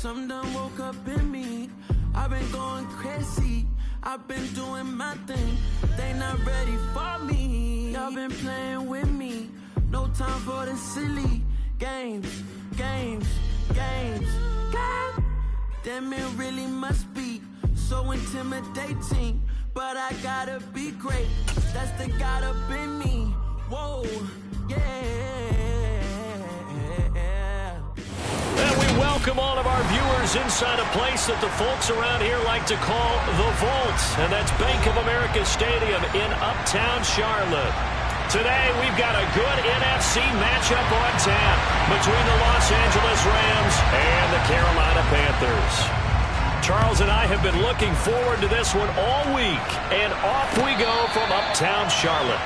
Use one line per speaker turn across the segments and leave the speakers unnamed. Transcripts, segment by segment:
Something done woke up in me. I've been going crazy. I've been doing my thing. They not ready for me. Y'all been playing with me. No time for the silly games. God damn, it really must be so intimidating. But I gotta be great. That's the God up in me. Whoa, yeah.
And we welcome all of our viewers inside a place that the folks around here like to call the Vault. And that's Bank of America Stadium in Uptown Charlotte. Today, we've got a good NFC matchup on tap between the Los Angeles Rams and the Carolina Panthers. Charles and I have been looking forward to this one all week, and off we go from Uptown Charlotte.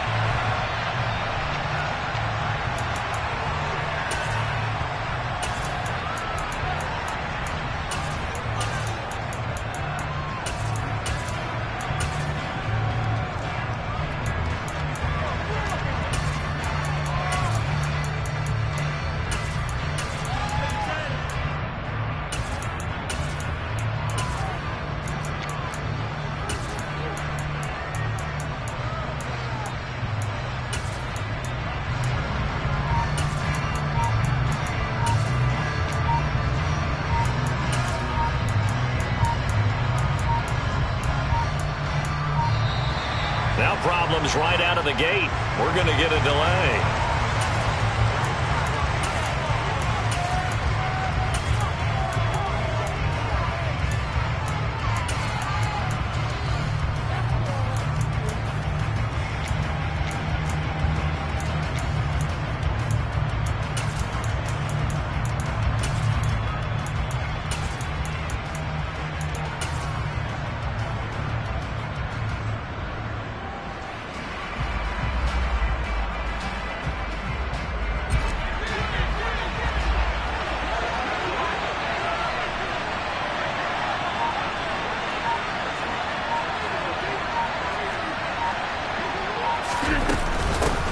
Now problems right out of the gate. We're going to get a delay.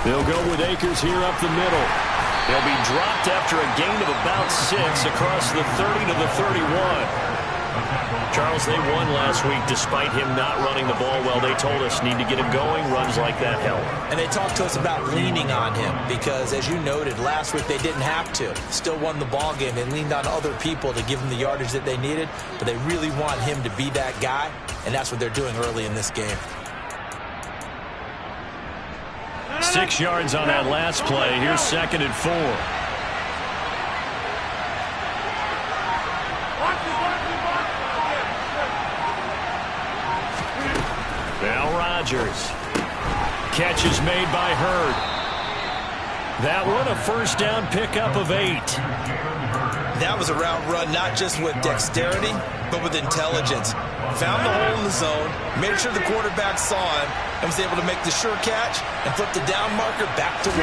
They'll go with Akers here up the middle. They'll be dropped after a gain of about 6 across the 30 to the 31. Charles, they won last week despite him not running the ball well. They told us need to get him going. Runs like that help.
And they talked to us about leaning on him because, as you noted, last week they didn't have to. Still won the ball game. They leaned on other people to give them the yardage that they needed, but they really want him to be that guy, and that's what they're doing early in this game.
6 yards on that last play. Here's 2nd and 4. Now Rodgers. Catch is made by Hurd. That one a first down pickup of 8.
That was a route run not just with dexterity, but with intelligence. Found the hole in the zone, made sure the quarterback saw him, and was able to make the sure catch and flip the down marker back to 1.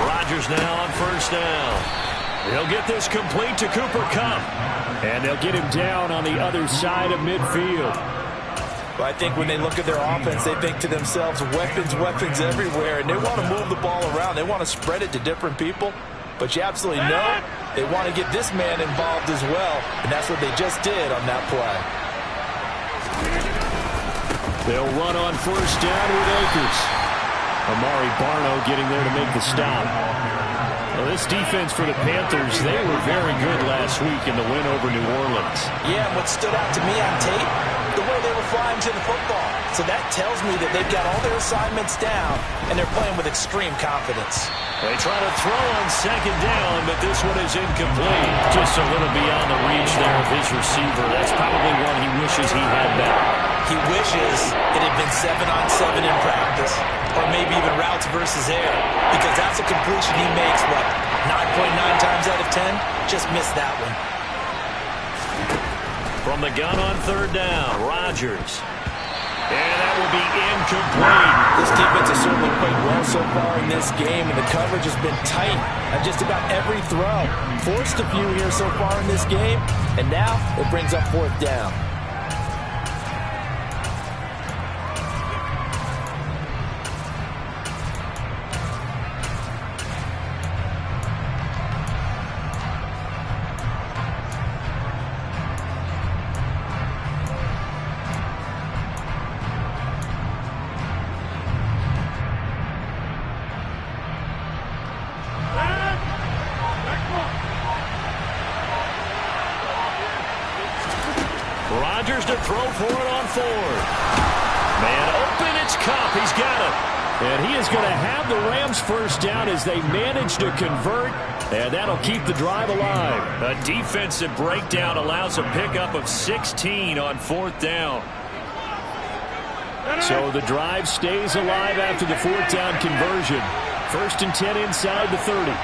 Rodgers now on first down. He'll get this complete to Cooper Kupp. And they'll get him down on the other side of midfield.
Well, I think when they look at their offense, they think to themselves, weapons everywhere, and they want to move the ball around. They want to spread it to different people. But you absolutely know they want to get this man involved as well, and that's what they just did on that play.
They'll run on first down with Akers. Amari Barno getting there to make the stop. Well, this defense for the Panthers, they were very good last week in the win over New Orleans.
Yeah, and what stood out to me on tape, the way they were flying to the football. So that tells me that they've got all their assignments down, and they're playing with extreme confidence.
They try to throw on 2nd down, but this one is incomplete. Just a little beyond the reach there of his receiver. That's probably one he wishes he had back.
He wishes it had been 7-on-7 in practice, or maybe even routes versus air, because that's a completion he makes, 9.9 times out of 10? Just missed that one.
From the gun on 3rd down, Rodgers. And that will be incomplete.
This defense has certainly played well so far in this game, and the coverage has been tight on just about every throw. Forced a few here so far in this game, and now it brings up 4th down.
Rodgers to throw for it on fourth. Man open, it's Kupp. He's got it. And he is going to have the Rams first down as they manage to convert, and that'll keep the drive alive. A defensive breakdown allows a pickup of 16 on fourth down. So the drive stays alive after the fourth down conversion. 1st and 10 inside the 30.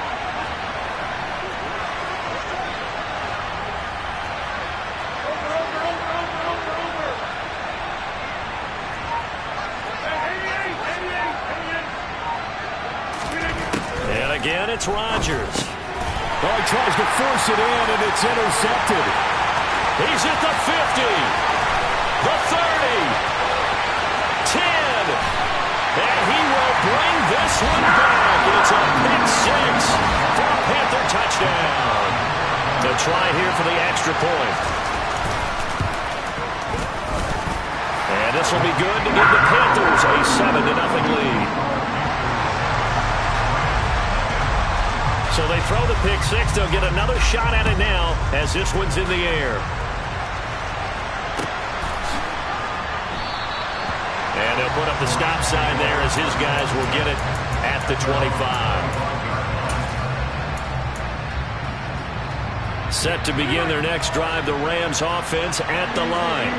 Again, it's Rodgers.
Oh, he tries to force it in, and it's intercepted.
He's at the 50, the 30, 10, and he will bring this one back. It's a pick six for a Panther touchdown. The try here for the extra point. And this will be good to give the Panthers a 7-0 lead. So they throw the pick six. They'll get another shot at it now as this one's in the air. And they'll put up the stop sign there as his guys will get it at the 25. Set to begin their next drive, the Rams offense at the line.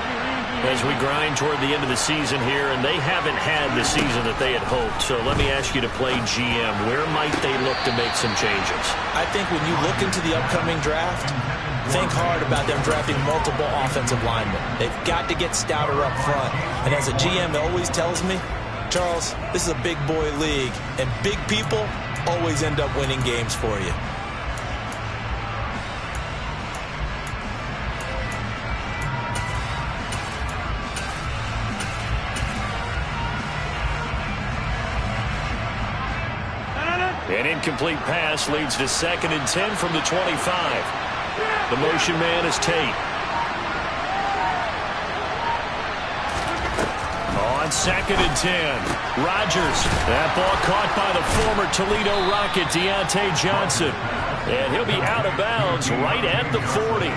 As we grind toward the end of the season here, and they haven't had the season that they had hoped. So let me ask you to play GM. Where might they look to make some changes?
I think when you look into the upcoming draft, think hard about them drafting multiple offensive linemen. They've got to get stouter up front. And as a GM always tells me, Charles, this is a big boy league, and big people always end up winning games for you.
An incomplete pass leads to 2nd and 10 from the 25. The motion man is Tate. On 2nd and 10, Rodgers. That ball caught by the former Toledo Rocket, Deontay Johnson. And he'll be out of bounds right at the 40.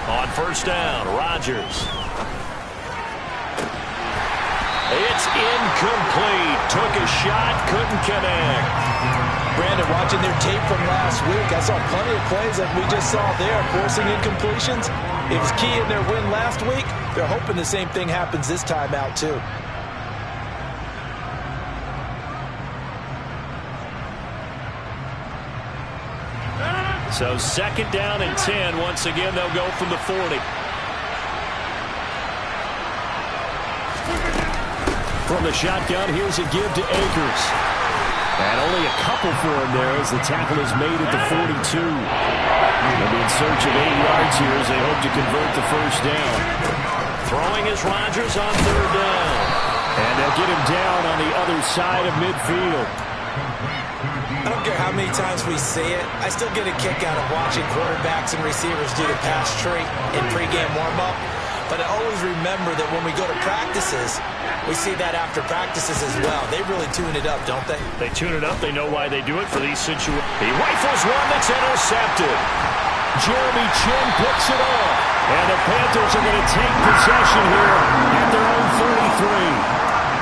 On 1st down, Rodgers. It's incomplete. Took a shot, couldn't connect.
Brandon, watching their tape from last week, I saw plenty of plays that we just saw there, forcing incompletions. It was key in their win last week. They're hoping the same thing happens this time out, too.
So 2nd down and 10. Once again, they'll go from the 40. From the shotgun, here's a give to Akers. And only a couple for him there as the tackle is made at the 42. They'll be in search of 8 yards here as they hope to convert the 1st down. Throwing is Rodgers on 3rd down. And they'll get him down on the other side of midfield.
I don't care how many times we see it. I still get a kick out of watching quarterbacks and receivers do the pass tree in pregame warm-up. But I always remember that when we go to practices, we see that after practices as well. They really tune it up, don't they?
They tune it up. They know why they do it for these situations. He rifles one that's intercepted. Jeremy Chinn picks it off. And the Panthers are going to take possession here at their own 33.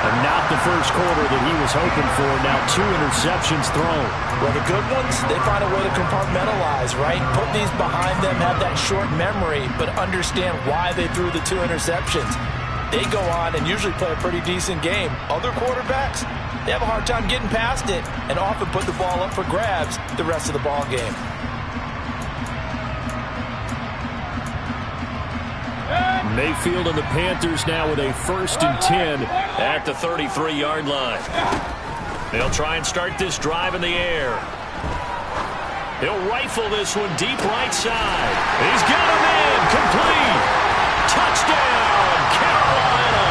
And not the first quarter that he was hoping for. Now 2 interceptions thrown.
Well, the good ones, they find a way to compartmentalize, right? Put these behind them, have that short memory, but understand why they threw the 2 interceptions. They go on and usually play a pretty decent game. Other quarterbacks, they have a hard time getting past it and often put the ball up for grabs the rest of the ball game.
Mayfield and the Panthers now with a 1st and 10 at the 33-yard line. They'll try and start this drive in the air. He'll rifle this one deep right side. He's got him in. Complete. Touchdown, Carolina.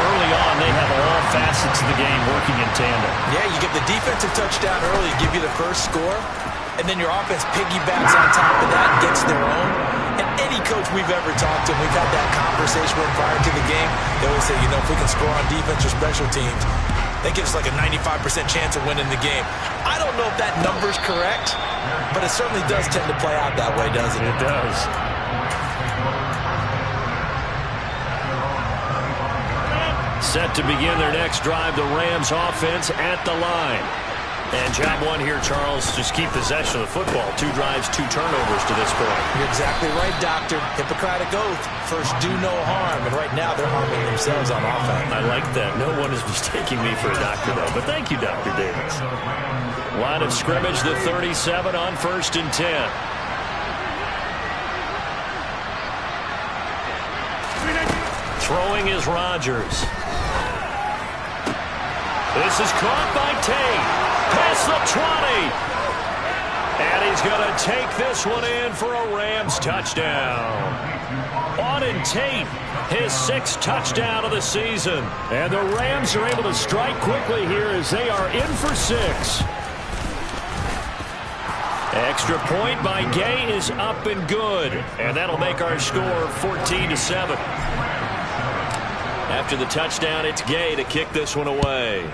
Early on, they have all facets of the game working in tandem.
Yeah, you get the defensive touchdown early, give you the first score, and then your offense piggybacks on top of that and gets their own. And any coach we've ever talked to them, we've had that conversation with prior to the game. They always say, if we can score on defense or special teams, that gives us like a 95% chance of winning the game. I don't know if that number's correct, but it certainly does tend to play out that way, doesn't it?
It does. Set to begin their next drive, the Rams offense at the line. And job one here, Charles, just keep possession of the football. 2 drives, 2 turnovers to this point.
You're exactly right, Doctor. Hippocratic oath. First, do no harm. And right now, they're harming themselves on offense.
I like that. No one is mistaking me for a doctor, though. But thank you, Dr. Davis. Line of scrimmage, the 37 on 1st and 10. Throwing is Rodgers. This is caught by Tate. Past the 20. And he's going to take this one in for a Rams touchdown. Auden Tate, his 6th touchdown of the season. And the Rams are able to strike quickly here as they are in for 6. Extra point by Gay is up and good. And that'll make our score 14-7. After the touchdown, it's Gay to kick this one away.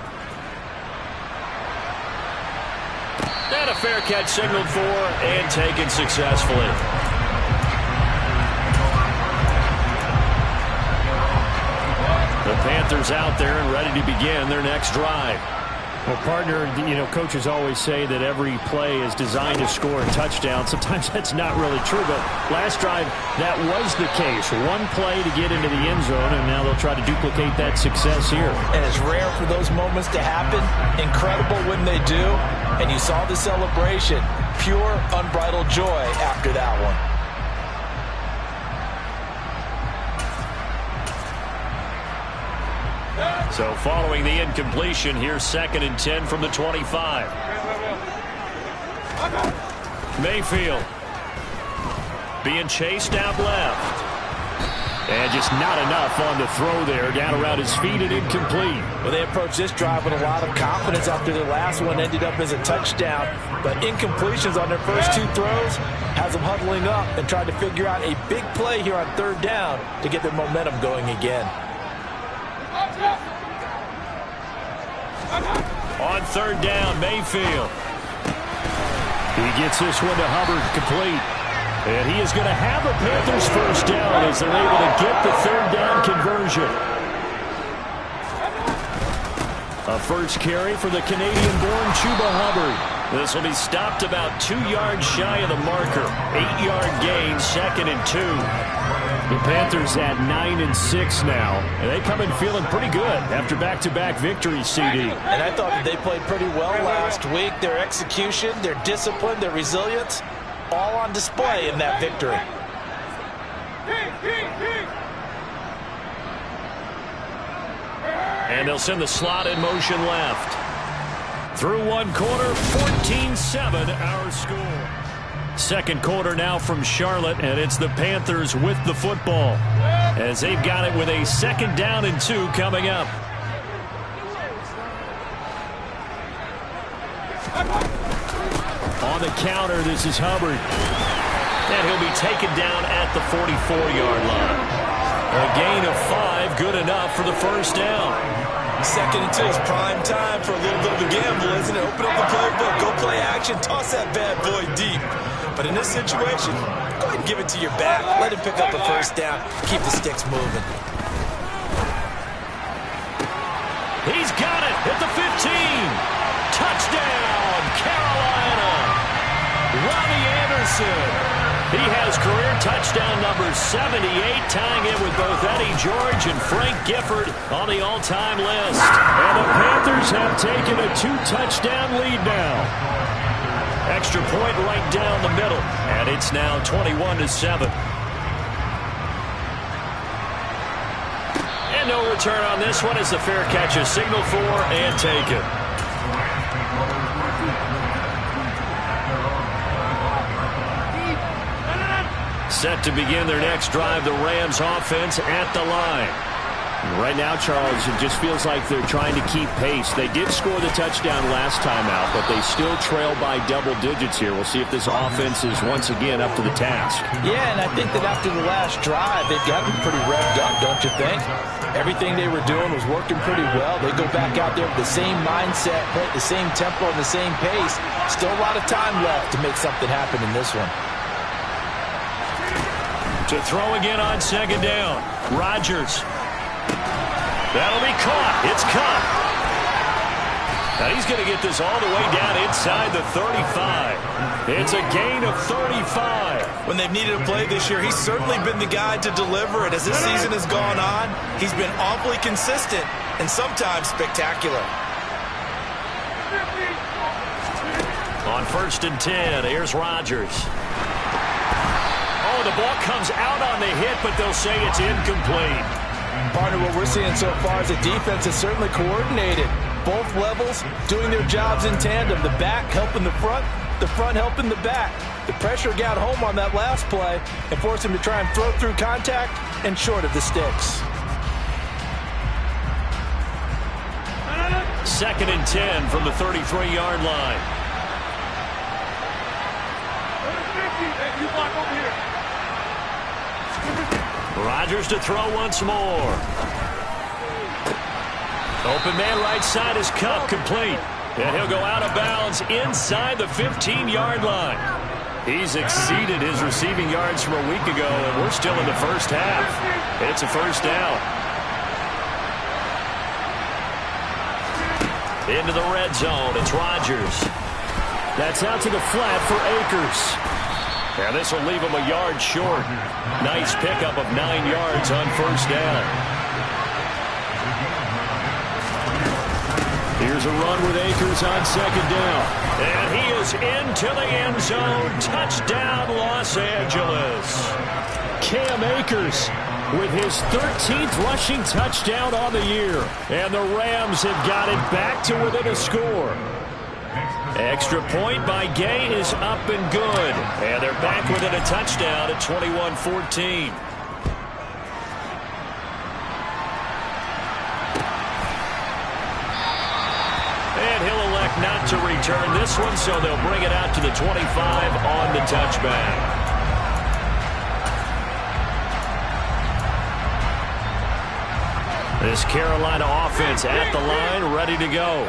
And a fair catch signaled for and taken successfully. The Panthers out there and ready to begin their next drive.
Well, partner, coaches always say that every play is designed to score a touchdown. Sometimes that's not really true, but last drive, that was the case. One play to get into the end zone, and now they'll try to duplicate that success here.
And it's rare for those moments to happen. Incredible when they do. And you saw the celebration. Pure, unbridled joy after that one.
So following the incompletion, here's 2nd and 10 from the 25. Mayfield being chased out left. And just not enough on the throw there. Down around his feet and incomplete.
Well, they approached this drive with a lot of confidence after their last one ended up as a touchdown. But incompletions on their first 2 throws has them huddling up and trying to figure out a big play here on 3rd down to get their momentum going again.
On 3rd down, Mayfield. He gets this one to Hubbard, complete. And he is going to have a Panthers first down as they're able to get the 3rd down conversion. A first carry for the Canadian-born Chuba Hubbard. This will be stopped about 2 yards shy of the marker. 8-yard gain, 2nd and 2. The Panthers at 9-6 now, and they come in feeling pretty good after back-to-back victories, CD.
And I thought that they played pretty well last week. Their execution, their discipline, their resilience, all on display in that victory.
And they'll send the slot in motion left. Through 1 quarter, 14-7 our score. 2nd quarter now from Charlotte, and it's the Panthers with the football as they've got it with a 2nd down and 2 coming up. On the counter, this is Hubbard. And he'll be taken down at the 44-yard line. A gain of 5, good enough for the first down.
2nd and 2 is prime time for a little bit of a gamble, isn't it? Open up the playbook, go play action, toss that bad boy deep. But in this situation, go ahead and give it to your back. Let him pick up a first down. Keep the sticks moving.
He's got it at the 15. Touchdown, Carolina. Robbie Anderson. He has career touchdown number 78, tying it with both Eddie George and Frank Gifford on the all-time list. And the Panthers have taken a 2-touchdown lead now. Extra point right down the middle, and it's now 21-7. And no return on this one as the fair catch is signaled for and taken. Set to begin their next drive, the Rams offense at the line.
Right now, Charles, it just feels like they're trying to keep pace. They did score the touchdown last time out, but they still trail by double digits here. We'll see if this offense is once again up to the task.
Yeah, and I think that after the last drive, they've got to be pretty revved up, don't you think? Everything they were doing was working pretty well. They go back out there with the same mindset, play at the same tempo and the same pace. Still a lot of time left to make something happen in this one.
To throw again on second down. Rodgers. That'll be caught. It's caught. Now he's going to get this all the way down inside the 35. It's a gain of 35.
When they've needed a play this year, he's certainly been the guy to deliver it. As this season has gone on, he's been awfully consistent and sometimes spectacular.
On 1st and 10, here's Rodgers. Oh, the ball comes out on the hit, but they'll say it's incomplete.
Partner, what we're seeing so far is the defense is certainly coordinated. Both levels doing their jobs in tandem. The back helping the front helping the back. The pressure got home on that last play and forced him to try and throw through contact and short of the sticks.
2nd and 10 from the 33-yard line. Rodgers to throw once more. Open man right side is Kupp, complete. And he'll go out of bounds inside the 15-yard line. He's exceeded his receiving yards from a week ago, and we're still in the first half. It's a first down. Into the red zone, it's Rodgers. That's out to the flat for Akers. And this will leave him a yard short. Nice pickup of 9 yards on first down. Here's a run with Akers on second down. And he is into the end zone. Touchdown, Los Angeles. Cam Akers with his 13th rushing touchdown on the year. And the Rams have got it back to within a score. Extra point by Gay is up and good. And they're back within a touchdown at 21-14. And he'll elect not to return this one, so they'll bring it out to the 25 on the touchback. This Carolina offense at the line, ready to go.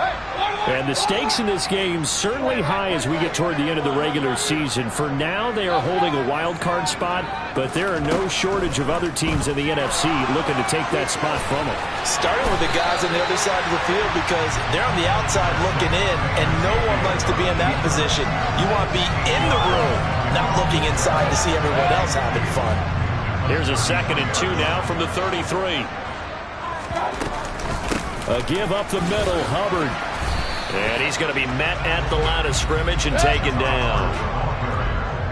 And the stakes in this game certainly high as we get toward the end of the regular season. For now, they are holding a wild card spot, but there are no shortage of other teams in the NFC looking to take that spot from them.
Starting with the guys on the other side of the field because they're on the outside looking in, and no one likes to be in that position. You want to be in the room, not looking inside to see everyone else having fun.
Here's a 2nd and 2 now from the 33. A give up the middle, Hubbard. And he's going to be met at the line of scrimmage and taken down.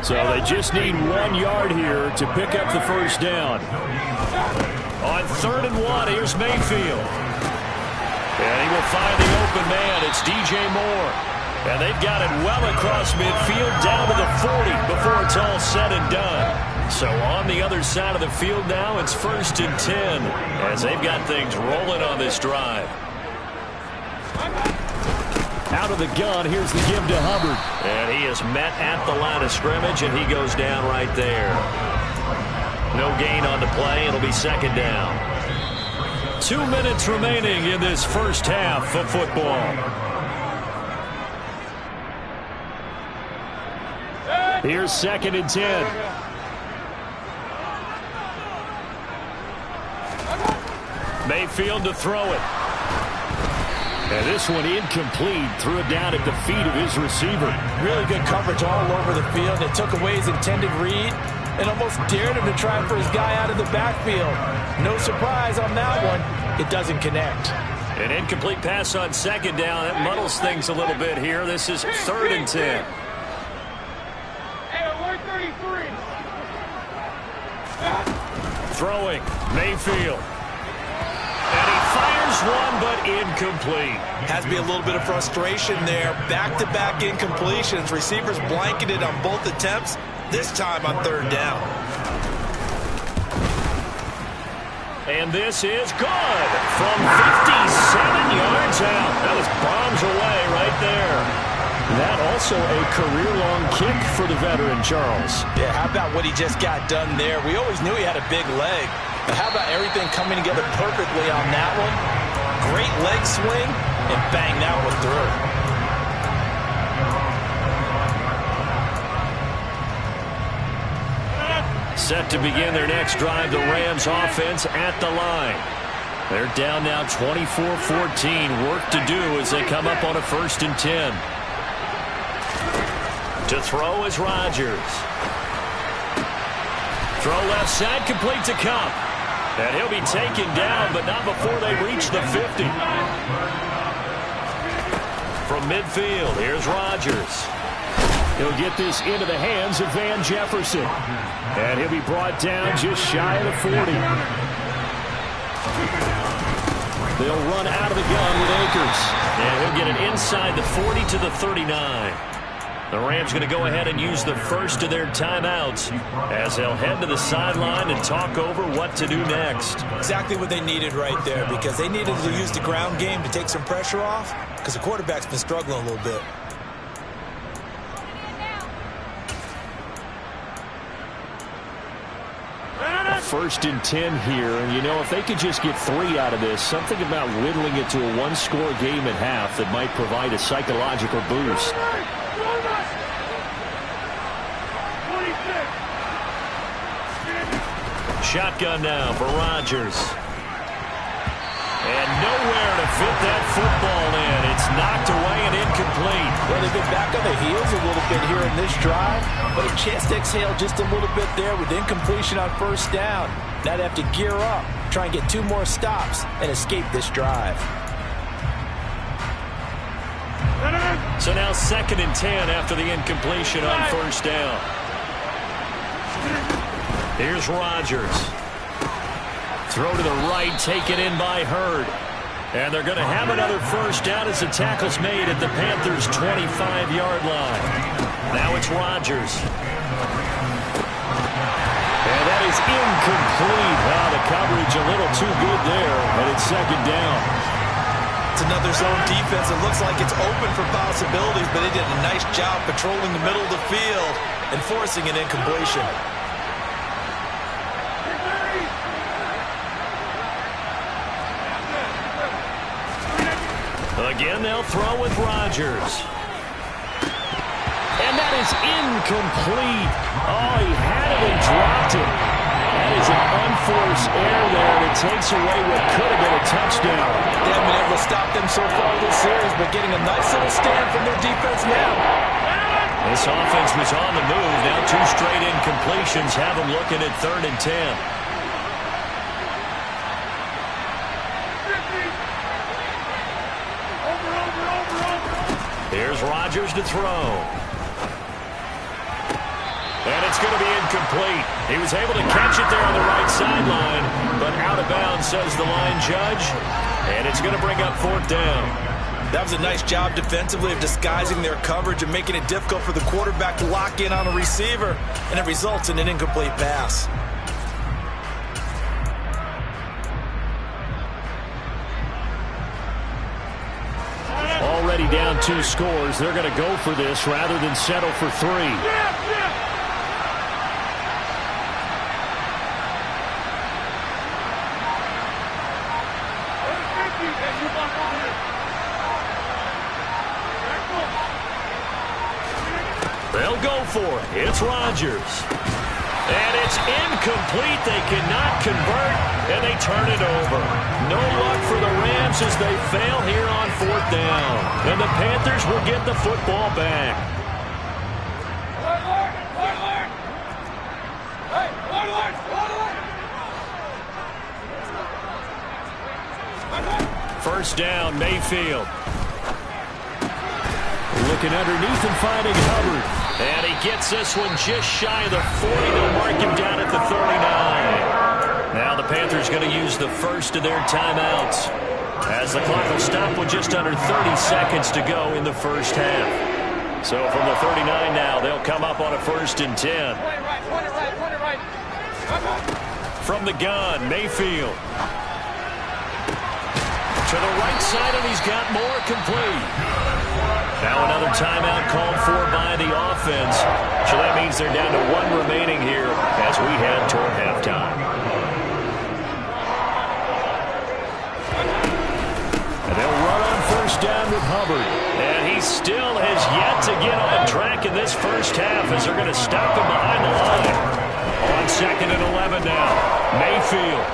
So they just need 1 yard here to pick up the first down. On 3rd and 1, here's Mayfield. And he will find the open man. It's DJ Moore. And they've got it well across midfield down to the 40 before it's all said and done. So on the other side of the field now, it's 1st and 10 as they've got things rolling on this drive. Out of the gun, here's the give to Hubbard. And he is met at the line of scrimmage, and he goes down right there. No gain on the play. It'll be 2nd down. 2 minutes remaining in this first half of football. Here's 2nd and 10. Mayfield to throw it. And this one incomplete. Threw it down at the feet of his receiver.
Really good coverage all over the field. It took away his intended read and almost dared him to try for his guy out of the backfield. No surprise on that one. It doesn't connect.
An incomplete pass on 2nd down. That muddles things a little bit here. This is 3rd and 10. Throwing. Mayfield. And he fires one, but incomplete.
Has to be a little bit of frustration there. Back-to-back incompletions. Receivers blanketed on both attempts, this time on 3rd down.
And this is good from 57 yards out. That was bombs away right there. That also a career-long kick for the veteran, Charles.
Yeah, how about what he just got done there? We always knew he had a big leg. But how about everything coming together perfectly on that one? Great leg swing, and bang, that one through.
Set to begin their next drive, the Rams offense at the line. They're down now 24-14. Work to do as they come up on a 1st and 10. To throw is Rodgers. Throw left side, complete to Kupp. And he'll be taken down, but not before they reach the 50. From midfield, here's Rodgers. He'll get this into the hands of Van Jefferson. And he'll be brought down just shy of the 40. They'll run out of the gun with Akers. And he'll get it inside the 40 to the 39. The Rams going to go ahead and use the first of their timeouts as they'll head to the sideline and talk over what to do next.
Exactly what they needed right there, because they needed to use the ground game to take some pressure off, because the quarterback's been struggling a little bit.
First and 10 here, and you know, if they could just get 3 out of this, something about whittling it to a 1-score game at half that might provide a psychological boost.
Shotgun now for Rodgers. And nowhere to fit that football in. It's knocked away and incomplete.
Well, they've been back on the heels a little bit here in this drive, but a chance to exhale just a little bit there with incompletion on 1st down. Now they have to gear up, try and get 2 more stops, and escape this drive.
So now 2nd and 10 after the incompletion on 1st down. Here's Rodgers. Throw to the right, taken in by Hurd. And they're going to have another 1st down as the tackle's made at the Panthers' 25-yard line. Now it's Rodgers. And that is incomplete. The coverage a little too good there, and it's 2nd down.
It's another zone defense. It looks like it's open for possibilities, but they did a nice job patrolling the middle of the field and forcing an incompletion.
Again, they'll throw with Rodgers. And that is incomplete. Oh, he had it and dropped it. That is an unforced error there, and it takes away what could have been a touchdown.
They haven't been able to stop them so far this series, but getting a nice little stand from their defense now.
This offense was on the move. Now 2 straight incompletions have them looking at 3rd and 10. Here's Rodgers to throw. And it's going to be incomplete. He was able to catch it there on the right sideline, but out of bounds, says the line judge. And it's going to bring up 4th down.
That was a nice job defensively of disguising their coverage and making it difficult for the quarterback to lock in on a receiver, and it results in an incomplete pass.
Already down 2 scores. They're going to go for this rather than settle for 3.
They'll go for it. It's Rodgers. And it's incomplete. They cannot convert, and they turn it over. No luck for the Rams as they fail here on 4th down. And the Panthers will get the football back. First down, Mayfield. Looking underneath and finding Hubbard. And he gets this one just shy of the 40. They'll mark him down at the 39. Now the Panthers going to use the first of their timeouts, as the clock will stop with just under 30 seconds to go in the first half. So from the 39 now, they'll come up on a 1st and 10. From the gun, Mayfield. To the right side, and he's got more complete. Now another timeout called for by the offense. So that means they're down to 1 remaining here as we head toward halftime. And they'll run on first down with Hubbard. And he still has yet to get on track in this first half as they're going to stop him behind the line. On 2nd and 11 now. Mayfield.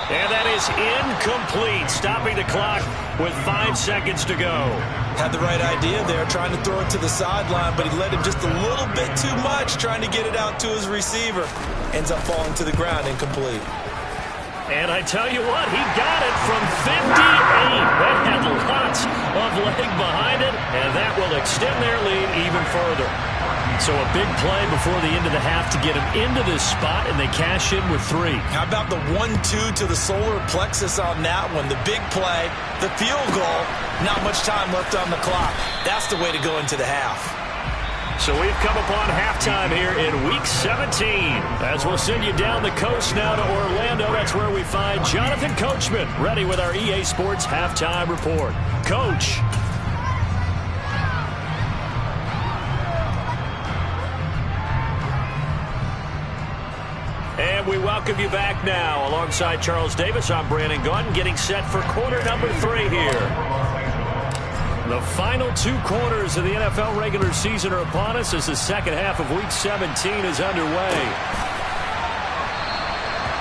And that is incomplete, stopping the clock with 5 seconds to go.
Had the right idea there, trying to throw it to the sideline, but he led him just a little bit too much, trying to get it out to his receiver. Ends up falling to the ground, incomplete.
And I tell you what, he got it from 58. That had lots of leg behind it, and that will extend their lead even further. So a big play before the end of the half to get him into this spot, and they cash in with 3.
How about the 1-2 to the solar plexus on that one? The big play, the field goal, not much time left on the clock. That's the way to go into the half.
So we've come upon halftime here in Week 17. As we'll send you down the coast now to Orlando, that's where we find Jonathan Coachman ready with our EA Sports Halftime Report. Coach. And we welcome you back now. Alongside Charles Davis, I'm Brandon Gaudin, getting set for quarter number 3 here. The final 2 quarters of the NFL regular season are upon us as the second half of Week 17 is underway.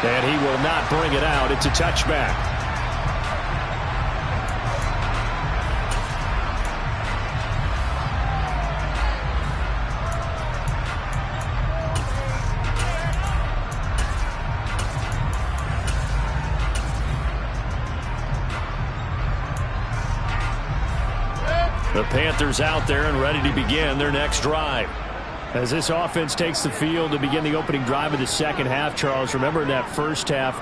And he will not bring it out. It's a touchback. The Panthers out there and ready to begin their next drive. As this offense takes the field to begin the opening drive of the second half, Charles, remember in that first half,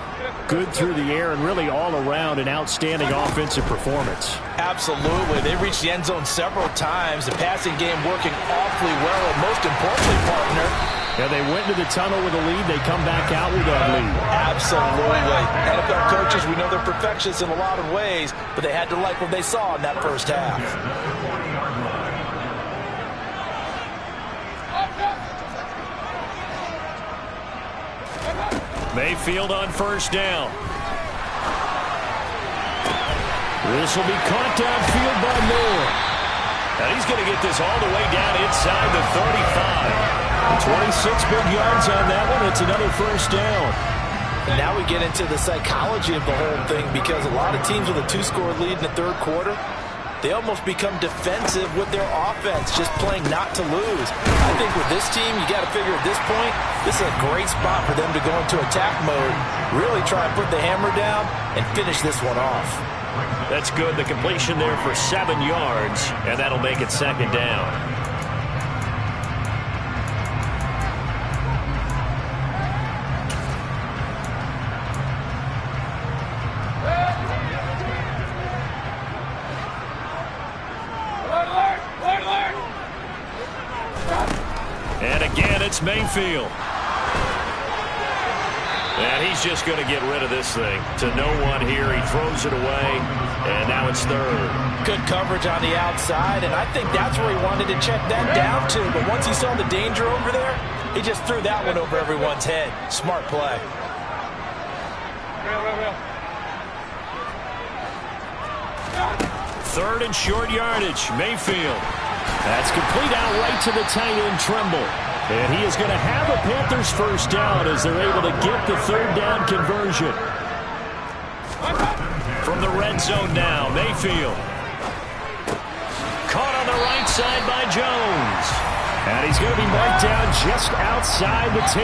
good through the air and really all around an outstanding offensive performance.
Absolutely. They reached the end zone several times. The passing game working awfully well, and most importantly, partner,
yeah, they went to the tunnel with a lead. They come back out with a lead.
Absolutely. NFL coaches, we know they're perfectionists in a lot of ways, but they had to like what they saw in that first half.
Mayfield on first down. This will be caught downfield by Moore. And he's going to get this all the way down inside the 35. 26 big yards on that one. It's another first down.
And now we get into the psychology of the whole thing, because a lot of teams with a 2-score lead in the third quarter, they almost become defensive with their offense, just playing not to lose. I think with this team, you got to figure at this point, this is a great spot for them to go into attack mode, really try and put the hammer down and finish this one off.
That's good. The completion there for 7 yards, and that'll make it second down. And again, it's Mayfield. And he's just going to get rid of this thing. To no one here. He throws it away. And now it's third.
Good coverage on the outside, and I think that's where he wanted to check that down to. But once he saw the danger over there, he just threw that one over everyone's head. Smart play.
Third and short yardage. Mayfield. That's complete out right to the tight end, Trimble. And he is going to have a Panthers first down as they're able to get the third down conversion. From the red zone now, Mayfield. Caught on the right side by Jones. And he's going to be marked down just outside the 10.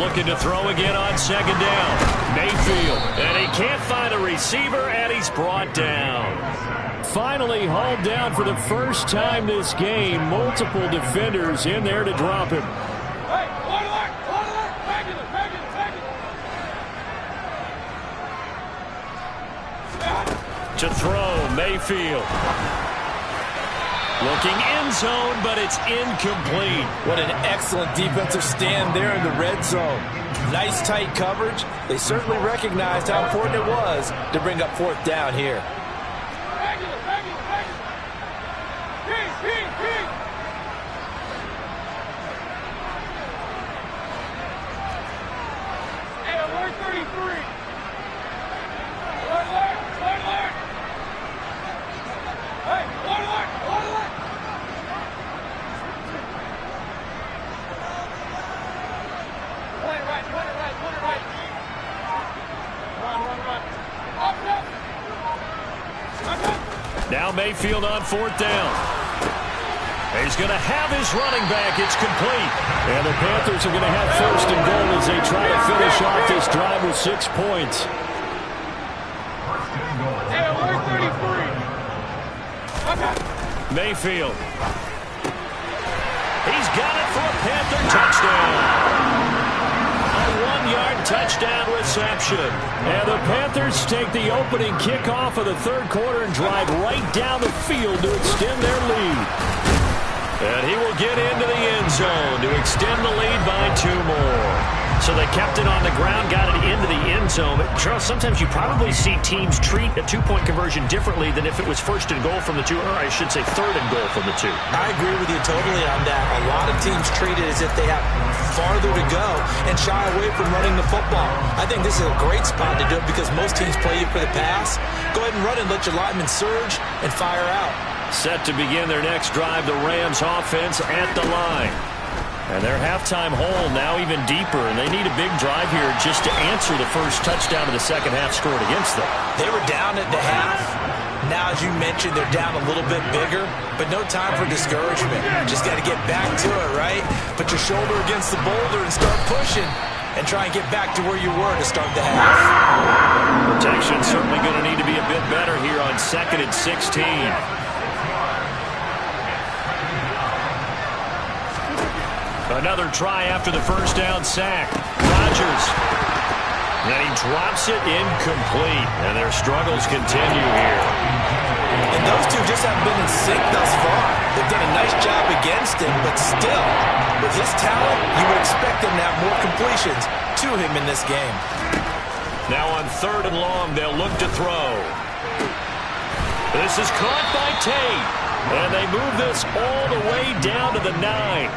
Looking to throw again on second down. Mayfield. And he can't find a receiver, and he's brought down. Finally hauled down for the first time this game. Multiple defenders in there to drop him. To throw, Mayfield. Looking end zone, but it's incomplete.
What an excellent defensive stand there in the red zone. Nice tight coverage. They certainly recognized how important it was to bring up fourth down here.
Now Mayfield on fourth down. He's going to have his running back. It's complete.
And the Panthers are going to have first and goal as they try to finish off this drive with 6 points.
Mayfield. He's got it for a Panther touchdown. A 1-yard touchdown reception.
And the Panthers take the opening kickoff of the third quarter and drive right down the field to extend their lead.
And he will get into the end zone to extend the lead by 2 more. So they kept it on the ground, got it into the end zone. But, Charles, sometimes you probably see teams treat a 2-point conversion differently than if it was first and goal from the 2, or I should say third and goal from the 2.
I agree with you totally on that. A lot of teams treat it as if they have farther to go and shy away from running the football. I think this is a great spot to do it because most teams play you for the pass. Go ahead and run and let your linemen surge and fire out.
Set to begin their next drive, the Rams offense at the line. And their halftime hole now even deeper, and they need a big drive here just to answer the first touchdown of the second half scored against them.
They were down at the half. Now, as you mentioned, they're down a little bit bigger, but no time for discouragement. Just got to get back to it, right? Put your shoulder against the boulder and start pushing and try and get back to where you were to start the half.
Protection's certainly going to need to be a bit better here on 2nd and 16. Another try after the first down sack. Rodgers. Then he drops it incomplete. And their struggles continue here.
And those two just haven't been in sync thus far. They've done a nice job against him, but still, with his talent, you would expect him to have more completions to him in this game.
Now on 3rd and long, they'll look to throw. This is caught by Tate. And they move this all the way down to the 9.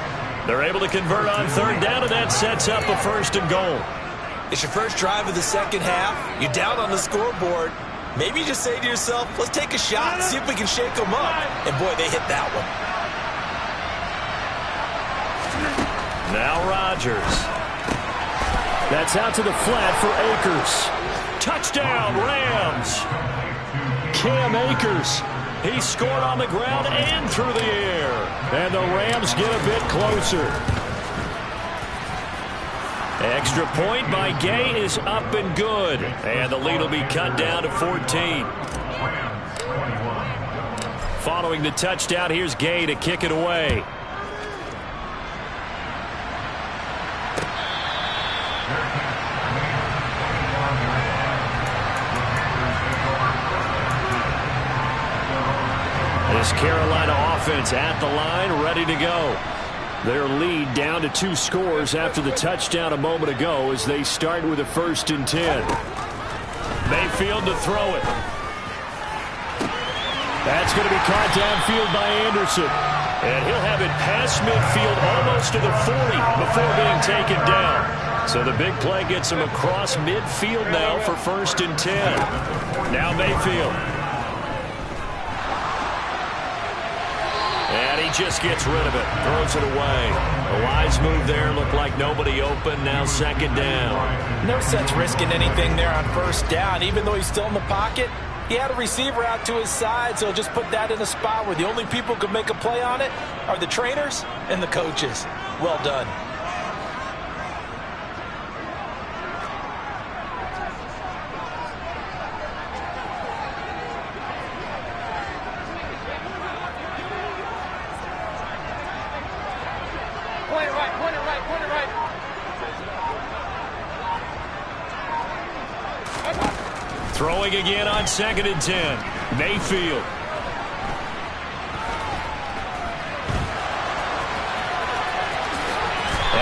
They're able to convert on 3rd down, and that sets up a 1st and goal.
It's your first drive of the second half. You're down on the scoreboard. Maybe you just say to yourself, let's take a shot, see if we can shake them up. And, boy, they hit that one.
Now Rodgers.
That's out to the flat for Akers.
Touchdown, Rams. Cam Akers. He scored on the ground and through the air.
And the Rams get a bit closer.
Extra point by Gay is up and good. And the lead will be cut down to 14. Following the touchdown, here's Gay to kick it away. This Carolina offense at the line, ready to go. Their lead down to 2 scores after the touchdown a moment ago as they start with a 1st and 10. Mayfield to throw it.
That's going to be caught downfield by Anderson.
And he'll have it past midfield almost to the 40 before being taken down. So the big play gets him across midfield now for 1st and 10. Now Mayfield. And he just gets rid of it. Throws it away. A wise move there. Looked like nobody open. Now 2nd down.
No sense risking anything there on 1st down. Even though he's still in the pocket, he had a receiver out to his side, so just put that in a spot where the only people who can make a play on it are the trainers and the coaches. Well done.
Throwing again on 2nd and 10. Mayfield.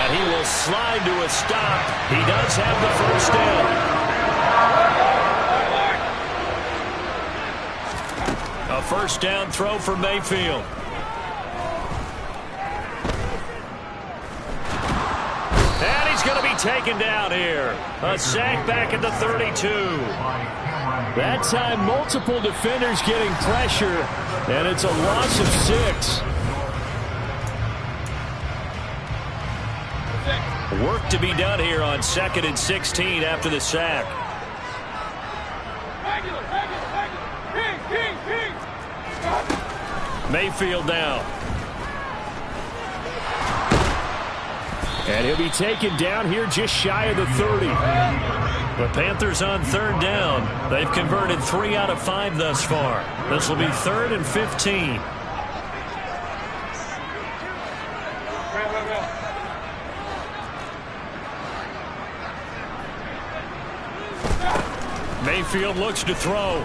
And he will slide to a stop. He does have the first down. A first down throw for Mayfield. And he's going to be taken down here. A sack back at the 32. That time, multiple defenders getting pressure, and it's a loss of 6. Work to be done here on 2nd and 16 after the sack. Mayfield down. And he'll be taken down here just shy of the 30. The Panthers on 3rd down. They've converted 3 out of 5 thus far. This will be 3rd and 15. Mayfield looks to throw.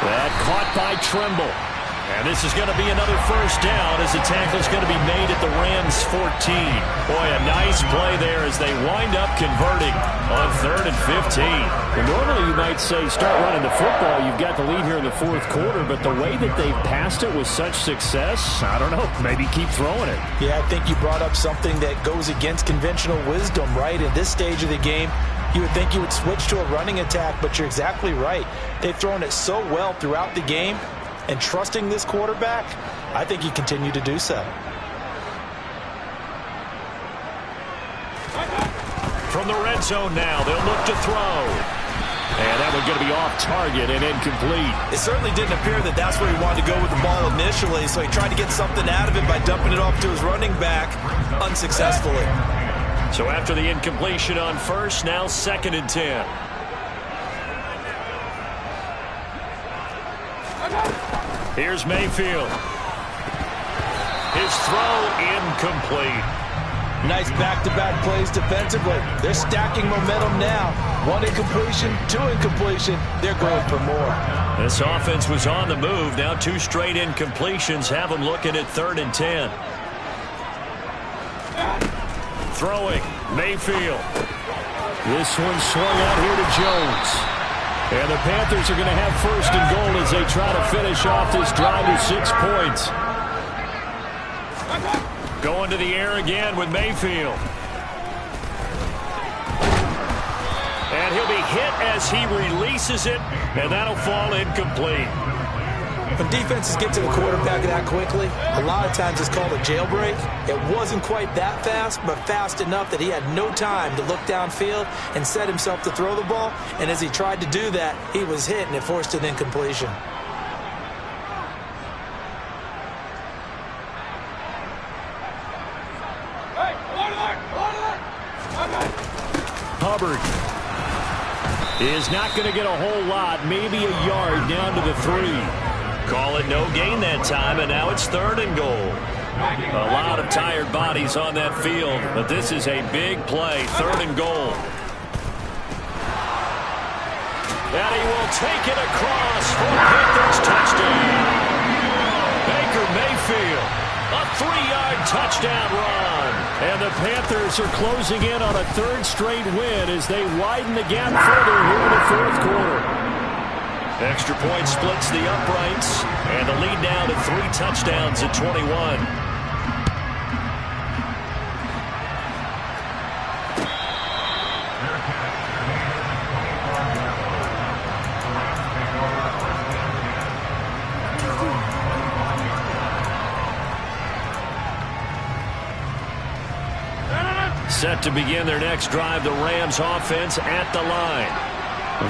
That caught by Trimble. And this is going to be another first down as the tackle is going to be made at the Rams 14. Boy, a nice play there as they wind up converting on 3rd and 15.
Well, normally you might say start running the football. You've got the lead here in the 4th quarter, but the way that they've passed it with such success, I don't know, maybe keep throwing it.
Yeah, I think you brought up something that goes against conventional wisdom, right? At this stage of the game, you would think you would switch to a running attack, but you're exactly right. They've thrown it so well throughout the game. And trusting this quarterback, I think he continued to do so.
From the red zone now, they'll look to throw. And that one's going to be off target and incomplete.
It certainly didn't appear that that's where he wanted to go with the ball initially, so he tried to get something out of it by dumping it off to his running back unsuccessfully.
So after the incompletion on 1st, now 2nd and 10. Here's Mayfield. His throw incomplete.
Nice back-to-back plays defensively. They're stacking momentum now. 1 incompletion, 2 incompletion. They're going for more.
This offense was on the move. Now 2 straight incompletions have them looking at 3rd and 10. Throwing, Mayfield.
This one swung out here to Jones. And the Panthers are going to have 1st and goal as they try to finish off this drive with 6 points.
Going to the air again with Mayfield. And he'll be hit as he releases it, and that'll fall incomplete.
When defenses get to the quarterback that quickly, a lot of times it's called a jailbreak. It wasn't quite that fast, but fast enough that he had no time to look downfield and set himself to throw the ball. And as he tried to do that, he was hit, and it forced an incompletion.
Hubbard is not going to get a whole lot, maybe a yard down to the 3.
Call it no gain that time, and now it's 3rd and goal. A lot of tired bodies on that field, but this is a big play, 3rd and goal. And he will take it across for Panthers touchdown. Baker Mayfield, a 3-yard touchdown run.
And the Panthers are closing in on a 3rd straight win as they widen the gap further here in the 4th quarter.
Extra point splits the uprights, and the lead now to 3 touchdowns at 21. Set to begin their next drive, the Rams offense at the line.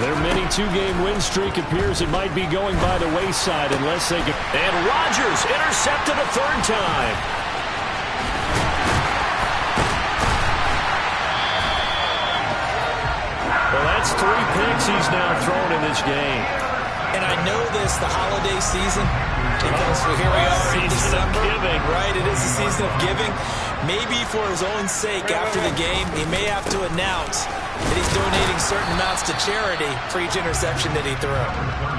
Their mini 2-game win streak appears it might be going by the wayside unless they can.
And Rodgers intercepted a 3rd time. Well, that's 3 picks he's now thrown in this game.
And I know this, the holiday season, because here we are in December.
Giving.
Right, it is the season of giving. Maybe for his own sake after the game, he may have to announce that he's donating certain amounts to charity for each interception that he threw.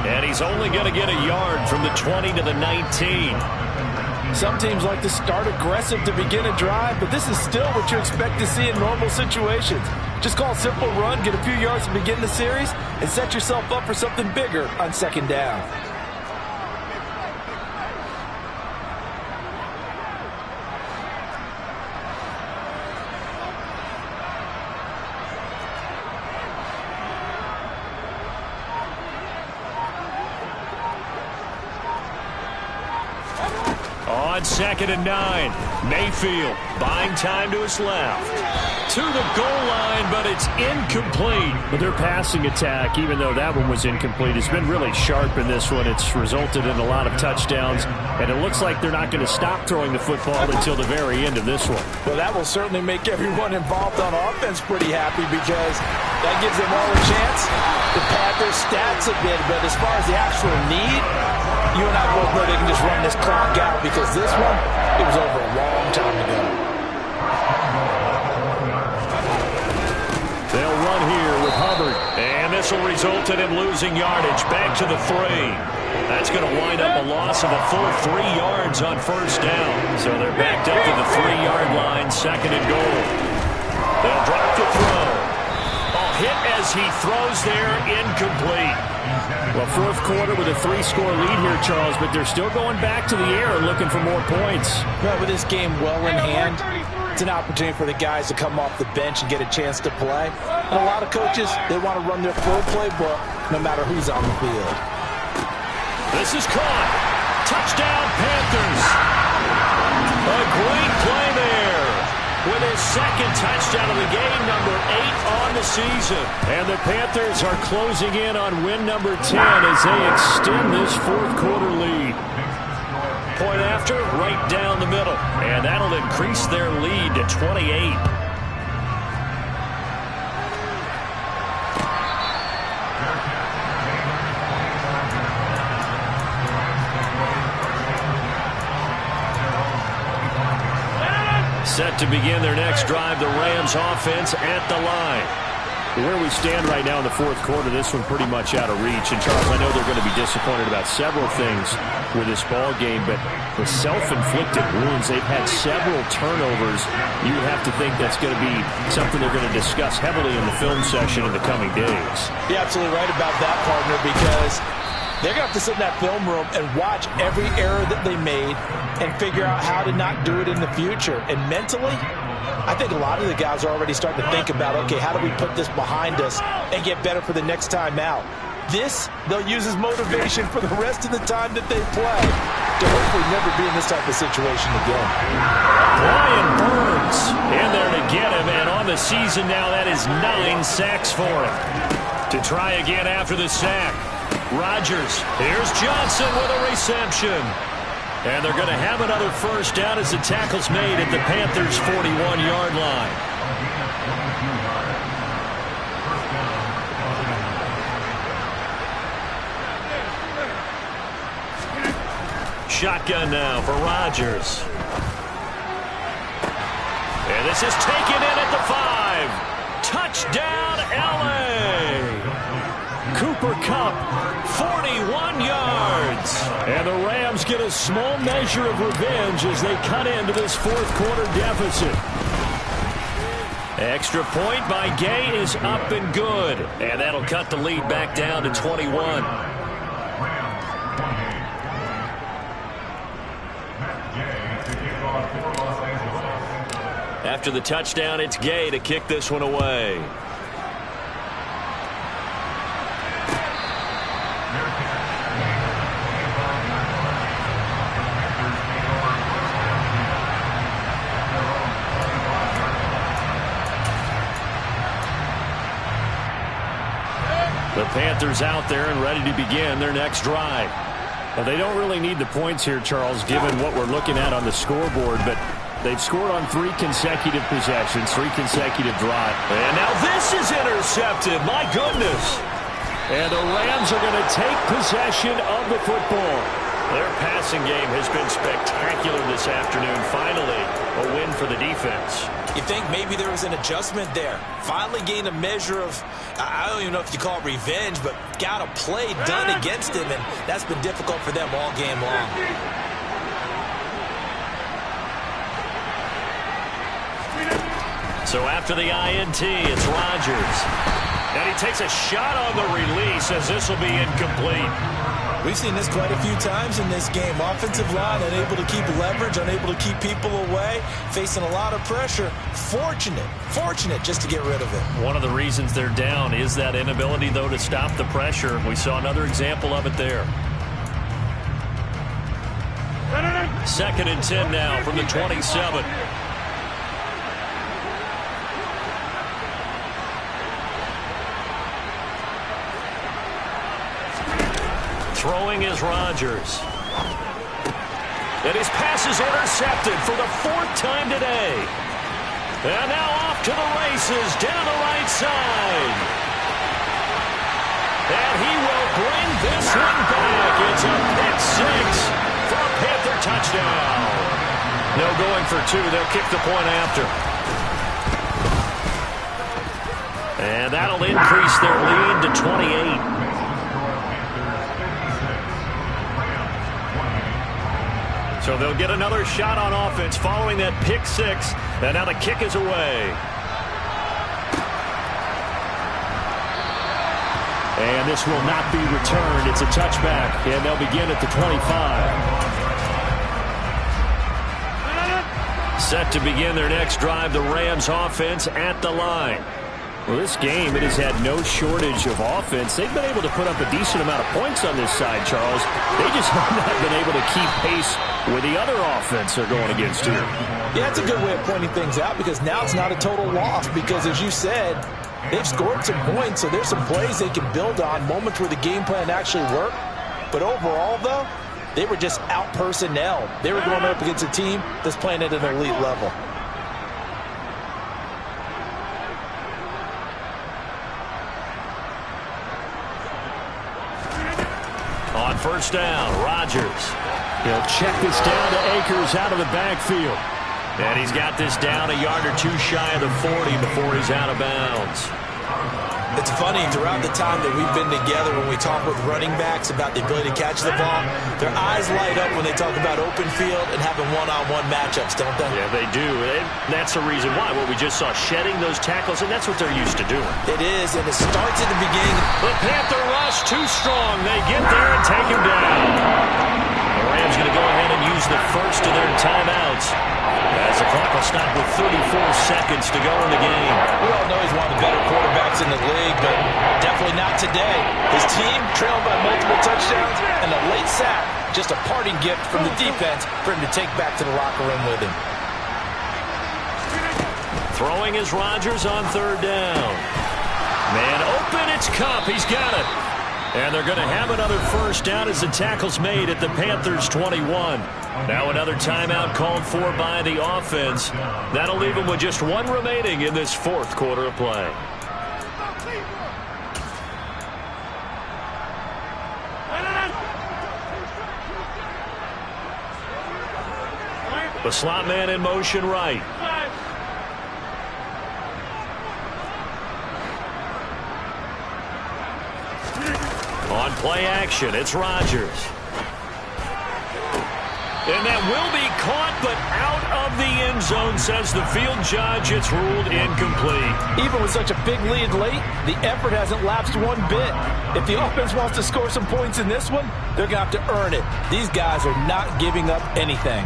And he's only going to get a yard from the 20 to the 19.
Some teams like to start aggressive to begin a drive, but this is still what you expect to see in normal situations. Just call a simple run, get a few yards to begin the series, and set yourself up for something bigger on second down.
On 2nd and 9, Mayfield buying time to his left. To the goal line, but it's incomplete.
But their passing attack, even though that one was incomplete, has been really sharp in this one. It's resulted in a lot of touchdowns, and it looks like they're not going to stop throwing the football until the very end of this one.
Well, that will certainly make everyone involved on offense pretty happy because that gives them all a chance to pad their stats a bit. But as far as the actual need, you and I both know they can just run this clock out because this one, it was over a long time ago.
They'll run here with Hubbard. And this will result in him losing yardage. Back to the 3. That's going to wind up a loss of a full 3 yards on first down. So they're backed up to the 3-yard line, 2nd and goal. They'll drop the throw. Hit as he throws there, incomplete.
Well, fourth quarter with a 3-score lead here, Charles, but they're still going back to the air looking for more points.
Well, with this game well in hand, it's an opportunity for the guys to come off the bench and get a chance to play. And a lot of coaches, they want to run their full playbook no matter who's on the field.
This is caught. Touchdown, Panthers. A great play there. With his 2nd touchdown of the game, number 8 on the season. And the Panthers are closing in on win number 10 as they extend this fourth quarter lead. Point after, right down the middle. And that'll increase their lead to 28. Set to begin their next drive, the Rams offense at the line.
Where we stand right now in the fourth quarter, this one pretty much out of reach. And, Charles, I know they're going to be disappointed about several things with this ball game, but the self-inflicted wounds, they've had several turnovers. You have to think that's going to be something they're going to discuss heavily in the film session in the coming days.
You're absolutely right about that, partner, because they're going to have to sit in that film room and watch every error that they made and figure out how to not do it in the future. And mentally, I think a lot of the guys are already starting to think about, okay, how do we put this behind us and get better for the next time out? This, they'll use as motivation for the rest of the time that they play to hopefully never be in this type of situation again.
Brian Burns in there to get him, and on the season now, that is 9 sacks for him. To try again after the sack. Rodgers, here's Johnson with a reception. And they're going to have another first down as the tackle's made at the Panthers' 41-yard line. Shotgun now for Rodgers. And this is taken in at the 5. Touchdown, L.A. Cooper Kupp, 41 yards. And the Rams get a small measure of revenge as they cut into this fourth quarter deficit. Extra point by Gay is up and good. And that'll cut the lead back down to 21. After the touchdown, it's Gay to kick this one away. The Panthers out there and ready to begin their next drive. Well, they don't really need the points here, Charles, given what we're looking at on the scoreboard, but they've scored on 3 consecutive possessions, 3 consecutive drives. And now this is intercepted. My goodness. And the Rams are going to take possession of the football. Their passing game has been spectacular this afternoon. Finally, a win for the defense.
You think maybe there was an adjustment there. Finally gained a measure of, I don't even know if you call it revenge, but got a play done against him, and that's been difficult for them all game long.
So after the INT, it's Rodgers. And he takes a shot on the release as this will be incomplete.
We've seen this quite a few times in this game. Offensive line unable to keep leverage, unable to keep people away, facing a lot of pressure. Fortunate just to get rid of it.
One of the reasons they're down is that inability, though, to stop the pressure. We saw another example of it there. 2nd and 10 now from the 27. Throwing is Rodgers. And his pass is intercepted for the 4th time today. And now off to the races down the right side. And he will bring this one back. It's a pick 6 for a Panther touchdown. No going for 2. They'll kick the point after. And that'll increase their lead to 28. So they'll get another shot on offense following that pick 6. And now the kick is away.
And this will not be returned. It's a touchback. And they'll begin at the 25.
Set to begin their next drive, the Rams offense at the line.
Well, this game, it has had no shortage of offense. They've been able to put up a decent amount of points on this side, Charles. They just have not been able to keep pace with the other offense they're going against here.
Yeah, it's a good way of pointing things out because now it's not a total loss because, as you said, they've scored some points, so there's some plays they can build on, moments where the game plan actually worked. But overall, though, they were just out-personnel. They were going up against a team that's playing at an elite level.
On 1st down, Rodgers.
He'll check this down to Akers out of the backfield.
And he's got this down a yard or 2 shy of the 40 before he's out of bounds.
It's funny, throughout the time that we've been together, when we talk with running backs about the ability to catch the ball, their eyes light up when they talk about open field and having one-on-one matchups, don't they?
Yeah, they do. And that's the reason why. What we just saw, shedding those tackles, and that's what they're used to doing.
It is, and it starts at the beginning.
The Panther rush too strong. They get there and take him down. The Rams going to go ahead and use the first of their timeouts, as the clock will stop with 34 seconds to go in the game.
We all know he's one of the better quarterbacks in the league, but definitely not today. His team trailed by multiple touchdowns, and a late sack, just a parting gift from the defense for him to take back to the locker room with him.
Throwing is Rodgers on 3rd down. Man open, it's Kupp. He's got it. And they're going to have another first down as the tackle's made at the Panthers' 21. Now another timeout called for by the offense. That'll leave them with just 1 remaining in this 4th quarter of play. The slot man in motion right. On play action, it's Rodgers. And that will be caught, but out of the end zone, says the field judge. It's ruled incomplete.
Even with such a big lead late, the effort hasn't lapsed one bit. If the offense wants to score some points in this one, they're going to have to earn it. These guys are not giving up anything.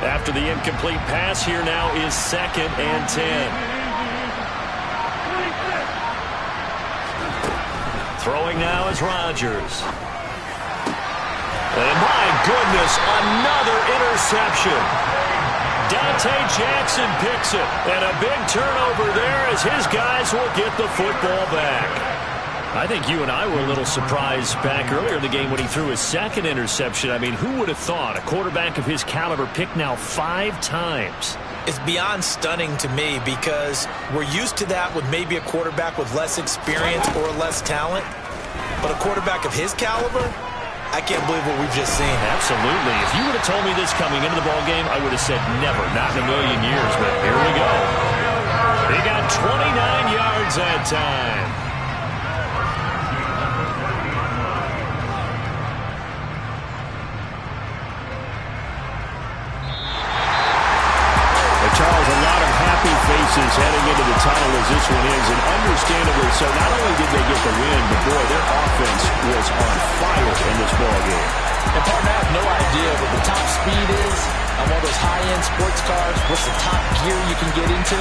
After the incomplete pass, here now is 2nd and 10. Throwing now is Rodgers. And my goodness, another interception. Dante Jackson picks it. And a big turnover there as his guys will get the football back. I think you and I were a little surprised back earlier in the game when he threw his 2nd interception. I mean, who would have thought a quarterback of his caliber picked now 5 times?
It's beyond stunning to me because we're used to that with maybe a quarterback with less experience or less talent. But a quarterback of his caliber, I can't believe what we've just seen.
Absolutely. If you would have told me this coming into the ball game, I would have said never, not in a million years. But here we go. They got 29 yards that time.
Charles, a lot of happy faces heading into the tunnel as this one is, and understandably so. Not only did they get the win, but boy, their offense was on fire in this ball game.
And partner, I have no idea what the top speed is on one of those high-end sports cars. What's the top gear you can get into?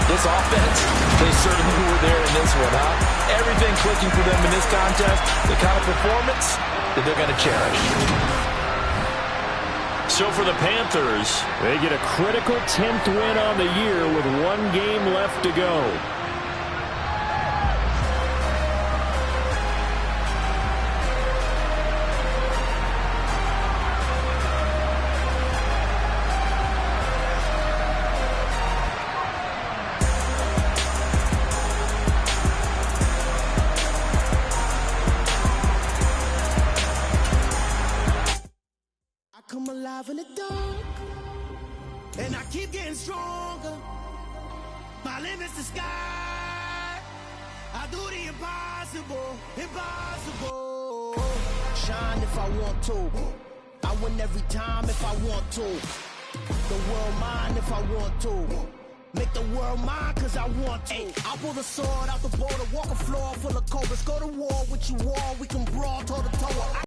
This offense, they certainly were there in this one, huh? Everything clicking for them in this contest, the kind of performance that they're going to cherish.
So for the Panthers,
they get a critical 10th win on the year with one game left to go.
Come alive in the dark, and I keep getting stronger. My limit's the sky. I do the impossible, impossible. Shine if I want to. I win every time if I want to. The world mine if I want to. Make the world mine cause I want to. I pull the sword out the border, walk a floor full of cobras. Go to war with you all, we can brawl toe to toe.